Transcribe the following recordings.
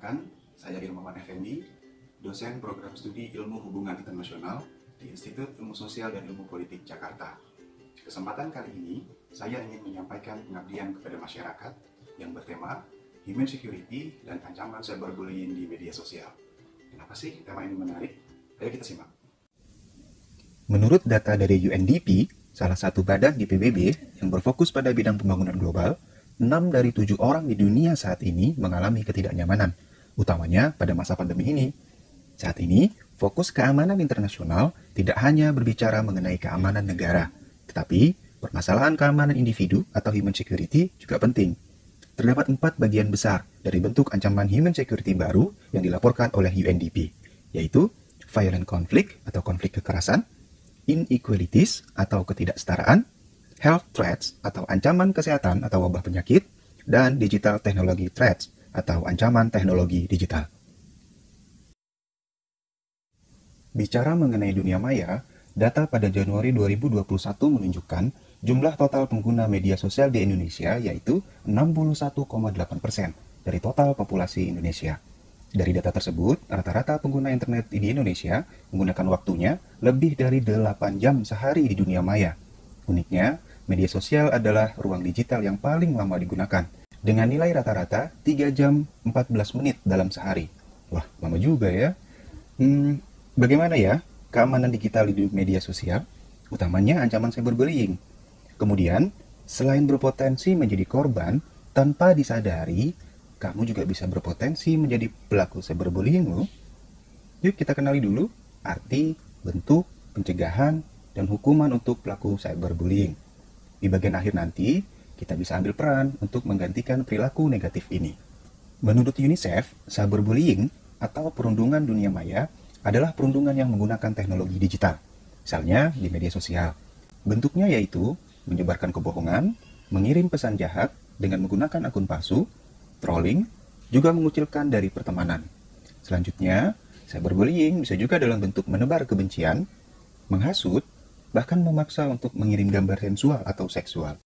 Perkenalkan, saya Ilmawan Effendi, dosen program studi Ilmu Hubungan Internasional di Institut Ilmu Sosial dan Ilmu Politik Jakarta. Kesempatan kali ini, saya ingin menyampaikan pengabdian kepada masyarakat yang bertema Human Security dan Ancaman Cyberbullying di Media Sosial. Kenapa sih tema ini menarik? Ayo kita simak. Menurut data dari UNDP, salah satu badan di PBB yang berfokus pada bidang pembangunan global, 6 dari 7 orang di dunia saat ini mengalami ketidaknyamanan, utamanya pada masa pandemi ini. Saat ini, fokus keamanan internasional tidak hanya berbicara mengenai keamanan negara, tetapi permasalahan keamanan individu atau human security juga penting. Terdapat 4 bagian besar dari bentuk ancaman human security baru yang dilaporkan oleh UNDP, yaitu violent conflict atau konflik kekerasan, inequalities atau ketidaksetaraan, health threats atau ancaman kesehatan atau wabah penyakit, dan digital technology threats atau ancaman teknologi digital. Bicara mengenai dunia maya, data pada Januari 2021 menunjukkan jumlah total pengguna media sosial di Indonesia yaitu 61,8% dari total populasi Indonesia. Dari data tersebut, rata-rata pengguna internet di Indonesia menggunakan waktunya lebih dari 8 jam sehari di dunia maya. Uniknya, media sosial adalah ruang digital yang paling lama digunakan, dengan nilai rata-rata 3 jam 14 menit dalam sehari. Wah, lama juga ya. Bagaimana ya keamanan digital di media sosial? Utamanya ancaman cyberbullying. Kemudian, selain berpotensi menjadi korban, tanpa disadari, kamu juga bisa berpotensi menjadi pelaku cyberbullying loh. Yuk kita kenali dulu arti, bentuk, pencegahan, dan hukuman untuk pelaku cyberbullying. Di bagian akhir nanti, kita bisa ambil peran untuk menggantikan perilaku negatif ini. Menurut UNICEF, cyberbullying atau perundungan dunia maya adalah perundungan yang menggunakan teknologi digital, misalnya di media sosial. Bentuknya yaitu menyebarkan kebohongan, mengirim pesan jahat dengan menggunakan akun palsu, trolling, juga mengucilkan dari pertemanan. Selanjutnya, cyberbullying bisa juga dalam bentuk menebar kebencian, menghasut, bahkan memaksa untuk mengirim gambar sensual atau seksual.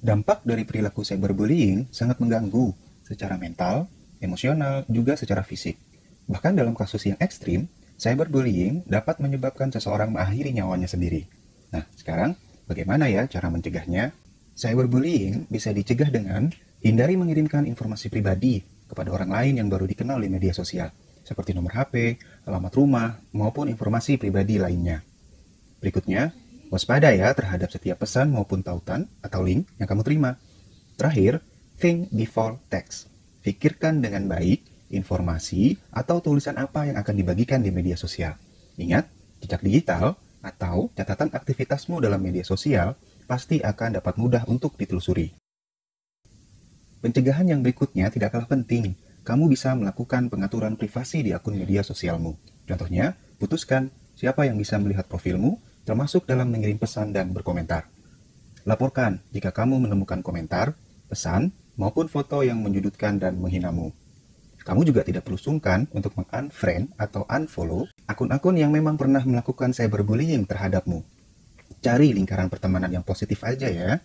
Dampak dari perilaku cyberbullying sangat mengganggu secara mental, emosional, juga secara fisik. Bahkan dalam kasus yang ekstrim, cyberbullying dapat menyebabkan seseorang mengakhiri nyawanya sendiri. Nah, sekarang bagaimana ya cara mencegahnya? Cyberbullying bisa dicegah dengan hindari mengirimkan informasi pribadi kepada orang lain yang baru dikenal di media sosial, seperti nomor HP, alamat rumah, maupun informasi pribadi lainnya. Berikutnya, waspada ya terhadap setiap pesan maupun tautan atau link yang kamu terima. Terakhir, think before text. Pikirkan dengan baik informasi atau tulisan apa yang akan dibagikan di media sosial. Ingat, jejak digital atau catatan aktivitasmu dalam media sosial pasti akan dapat mudah untuk ditelusuri. Pencegahan yang berikutnya tidak kalah penting. Kamu bisa melakukan pengaturan privasi di akun media sosialmu. Contohnya, putuskan siapa yang bisa melihat profilmu, termasuk dalam mengirim pesan dan berkomentar. Laporkan jika kamu menemukan komentar, pesan, maupun foto yang menyudutkan dan menghinamu. Kamu juga tidak perlu sungkan untuk meng-unfriend atau unfollow akun-akun yang memang pernah melakukan cyberbullying terhadapmu. Cari lingkaran pertemanan yang positif aja ya.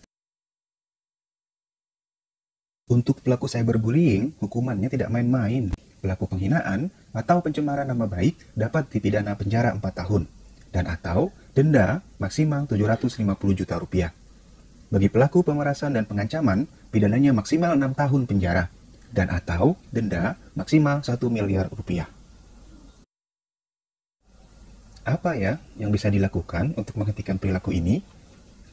Untuk pelaku cyberbullying, hukumannya tidak main-main. Pelaku penghinaan atau pencemaran nama baik dapat dipidana penjara 4 tahun dan atau denda maksimal 750 juta rupiah. Bagi pelaku pemerasan dan pengancaman, pidananya maksimal 6 tahun penjara dan atau denda maksimal 1 miliar rupiah. Apa ya yang bisa dilakukan untuk menghentikan perilaku ini?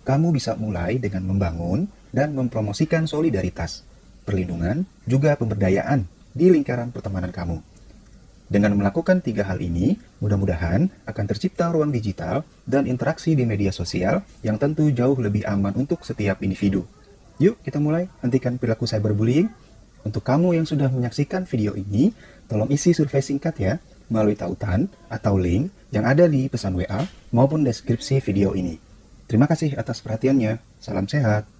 Kamu bisa mulai dengan membangun dan mempromosikan solidaritas, perlindungan, juga pemberdayaan di lingkaran pertemanan kamu. Dengan melakukan 3 hal ini, mudah-mudahan akan tercipta ruang digital dan interaksi di media sosial yang tentu jauh lebih aman untuk setiap individu. Yuk kita mulai hentikan perilaku cyberbullying. Untuk kamu yang sudah menyaksikan video ini, tolong isi survei singkat ya, melalui tautan atau link yang ada di pesan WA maupun deskripsi video ini. Terima kasih atas perhatiannya. Salam sehat.